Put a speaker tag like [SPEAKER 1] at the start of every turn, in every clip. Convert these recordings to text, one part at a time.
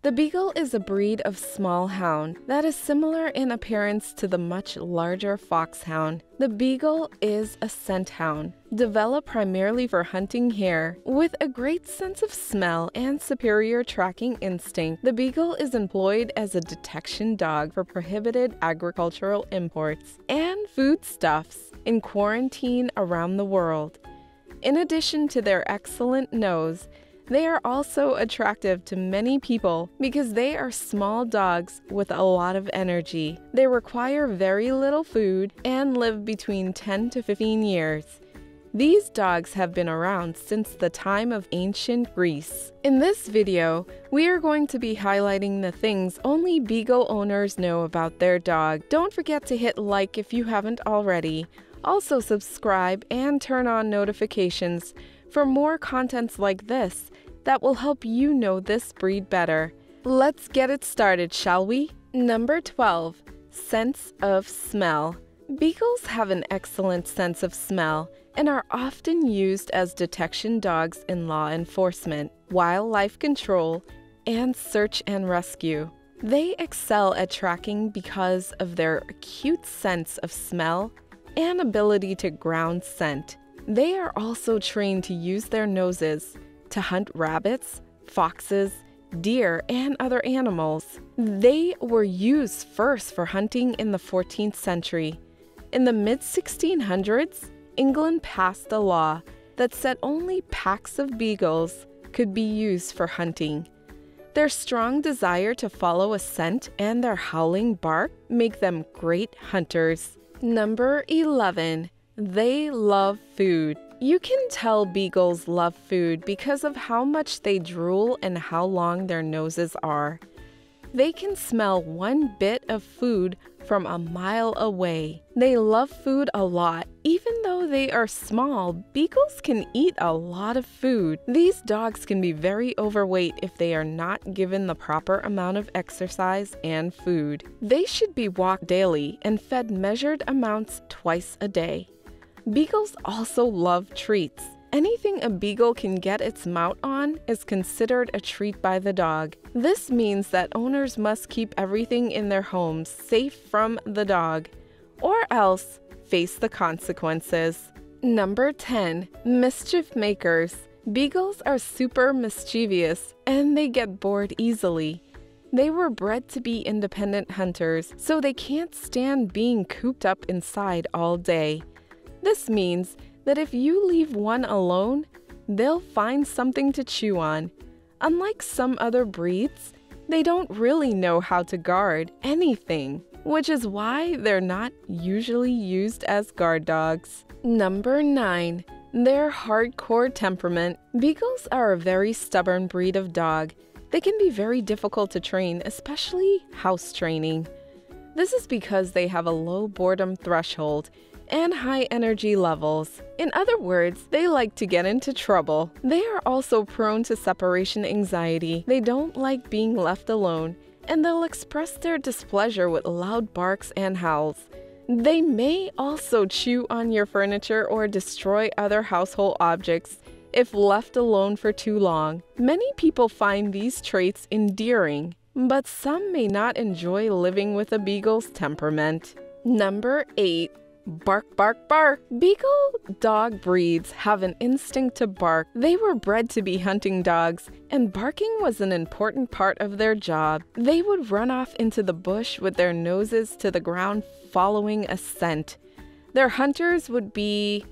[SPEAKER 1] The Beagle is a breed of small hound that is similar in appearance to the much larger foxhound. The Beagle is a scent hound, developed primarily for hunting hare. With a great sense of smell and superior tracking instinct, the Beagle is employed as a detection dog for prohibited agricultural imports and foodstuffs in quarantine around the world. In addition to their excellent nose, they are also attractive to many people because they are small dogs with a lot of energy. They require very little food and live between 10 to 15 years. These dogs have been around since the time of ancient Greece. In this video, we are going to be highlighting the things only Beagle owners know about their dog. Don't forget to hit like if you haven't already. Also subscribe and turn on notifications for more contents like this that will help you know this breed better. Let's get it started, shall we? Number 12. Sense of smell. Beagles have an excellent sense of smell and are often used as detection dogs in law enforcement, wildlife control, and search and rescue. They excel at tracking because of their acute sense of smell and ability to ground scent. They are also trained to use their noses to hunt rabbits, foxes, deer, and other animals. They were used first for hunting in the 14th century. In the mid-1600s, England passed a law that said only packs of beagles could be used for hunting. Their strong desire to follow a scent and their howling bark make them great hunters. Number 11. They love food. You can tell beagles love food because of how much they drool and how long their noses are. They can smell one bit of food from a mile away. They love food a lot. Even though they are small, beagles can eat a lot of food. These dogs can be very overweight if they are not given the proper amount of exercise and food. They should be walked daily and fed measured amounts twice a day. Beagles also love treats. Anything a beagle can get its mouth on is considered a treat by the dog. This means that owners must keep everything in their homes safe from the dog, or else face the consequences. Number 10. Mischief Makers. Beagles are super mischievous and they get bored easily. They were bred to be independent hunters, so they can't stand being cooped up inside all day. This means that if you leave one alone, they'll find something to chew on. Unlike some other breeds, they don't really know how to guard anything, which is why they're not usually used as guard dogs. Number 9. Their hardcore temperament. Beagles are a very stubborn breed of dog. They can be very difficult to train, especially house training. This is because they have a low boredom threshold and high energy levels. In other words, they like to get into trouble. They are also prone to separation anxiety. They don't like being left alone, and they'll express their displeasure with loud barks and howls. They may also chew on your furniture or destroy other household objects if left alone for too long. Many people find these traits endearing, but some may not enjoy living with a beagle's temperament. Number 8. Bark, bark, bark. Beagle dog breeds have an instinct to bark. They were bred to be hunting dogs, and barking was an important part of their job. They would run off into the bush with their noses to the ground following a scent. Their hunters would be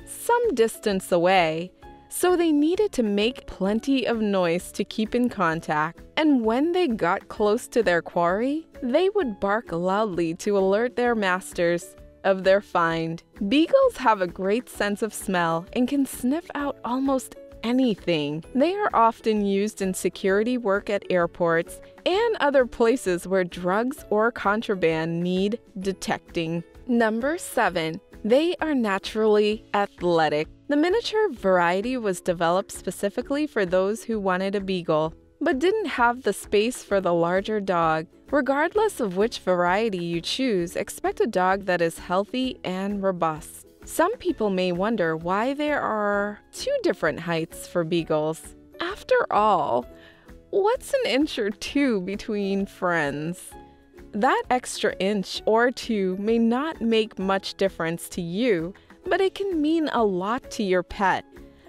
[SPEAKER 1] some distance away, so they needed to make plenty of noise to keep in contact. And when they got close to their quarry, they would bark loudly to alert their masters of their find. Beagles have a great sense of smell and can sniff out almost anything. They are often used in security work at airports and other places where drugs or contraband need detecting. Number 7. They are naturally athletic. The miniature variety was developed specifically for those who wanted a beagle, but didn't have the space for the larger dog. Regardless of which variety you choose, expect a dog that is healthy and robust. Some people may wonder why there are 2 different heights for beagles. After all, What's an inch or two between friends? That extra inch or two may not make much difference to you, but it can mean a lot to your pet.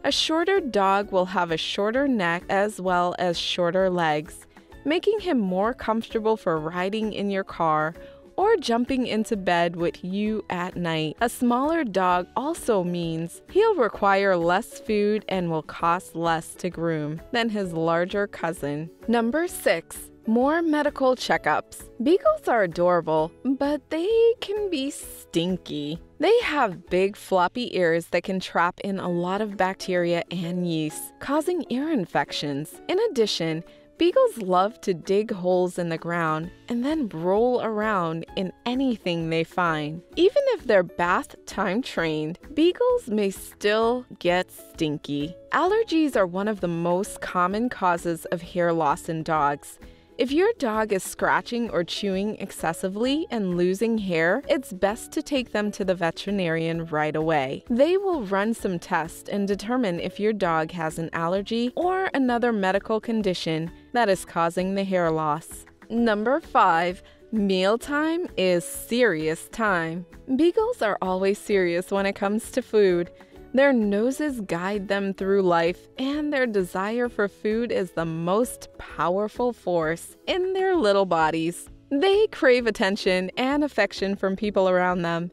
[SPEAKER 1] A shorter dog will have a shorter neck as well as shorter legs, making him more comfortable for riding in your car or jumping into bed with you at night. A smaller dog also means he'll require less food and will cost less to groom than his larger cousin. Number 6. More medical checkups. Beagles are adorable, but they can be stinky. They have big floppy ears that can trap in a lot of bacteria and yeast, causing ear infections. In addition, Beagles love to dig holes in the ground and then roll around in anything they find. Even if they're bath time trained, Beagles may still get stinky. Allergies are one of the most common causes of hair loss in dogs. If your dog is scratching or chewing excessively and losing hair, it's best to take them to the veterinarian right away. They will run some tests and determine if your dog has an allergy or another medical condition that is causing the hair loss. Number 5. Mealtime is serious time. Beagles are always serious when it comes to food. Their noses guide them through life, and their desire for food is the most powerful force in their little bodies. They crave attention and affection from people around them,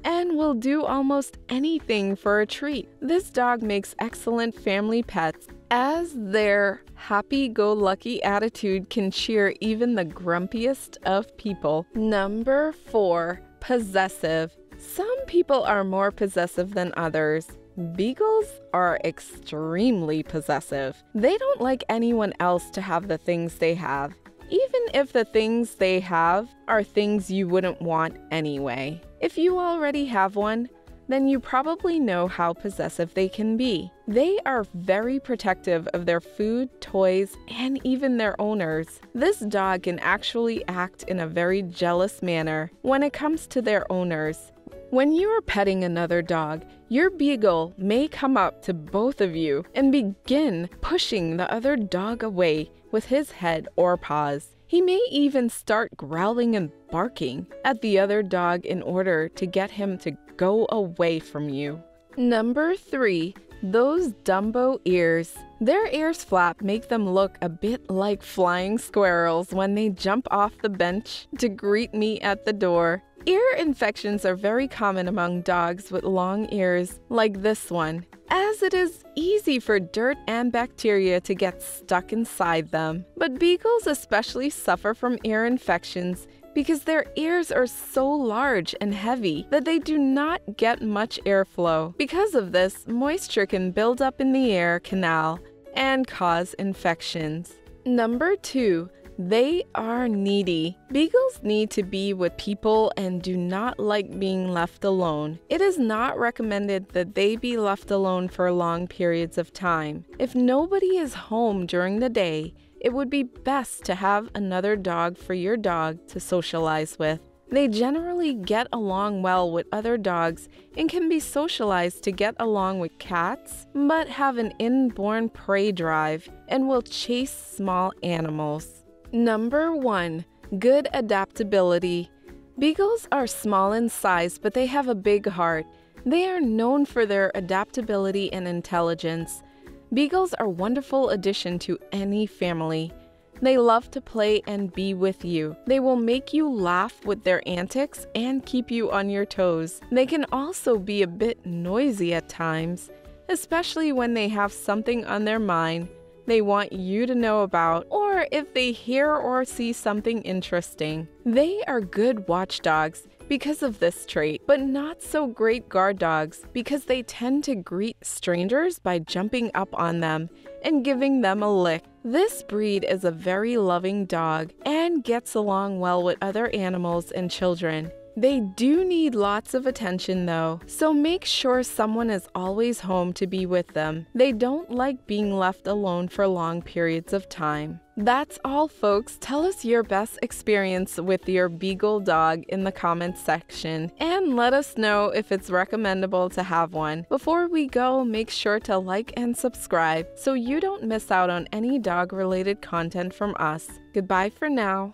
[SPEAKER 1] and will do almost anything for a treat. This dog makes excellent family pets, as their happy-go-lucky attitude can cheer even the grumpiest of people. Number 4. Possessive. Some people are more possessive than others. Beagles are extremely possessive. They don't like anyone else to have the things they have, even if the things they have are things you wouldn't want anyway. If you already have one, then you probably know how possessive they can be. They are very protective of their food, toys, and even their owners. This dog can actually act in a very jealous manner when it comes to their owners. When you are petting another dog, your Beagle may come up to both of you and begin pushing the other dog away with his head or paws. He may even start growling and barking at the other dog in order to get him to go away from you. Number 3. Those Dumbo ears. Their ears flap make them look a bit like flying squirrels when they jump off the bench to greet me at the door. Ear infections are very common among dogs with long ears like this one, as it is easy for dirt and bacteria to get stuck inside them. But Beagles especially suffer from ear infections because their ears are so large and heavy that they do not get much airflow. Because of this, moisture can build up in the ear canal and cause infections. Number 2. They are needy. Beagles need to be with people and do not like being left alone. It is not recommended that they be left alone for long periods of time. If nobody is home during the day, it would be best to have another dog for your dog to socialize with. They generally get along well with other dogs and can be socialized to get along with cats, but have an inborn prey drive and will chase small animals. Number 1. Good adaptability. Beagles are small in size, but they have a big heart. They are known for their adaptability and intelligence. Beagles are a wonderful addition to any family. They love to play and be with you. They will make you laugh with their antics and keep you on your toes. They can also be a bit noisy at times, especially when they have something on their mind they want you to know about, or if they hear or see something interesting. They are good watchdogs because of this trait, but not so great guard dogs because they tend to greet strangers by jumping up on them and giving them a lick. This breed is a very loving dog and gets along well with other animals and children. They do need lots of attention though, so make sure someone is always home to be with them. They don't like being left alone for long periods of time. That's all, folks. Tell us your best experience with your Beagle dog in the comments section, and let us know if it's recommendable to have one. Before we go, make sure to like and subscribe so you don't miss out on any dog-related content from us. Goodbye for now.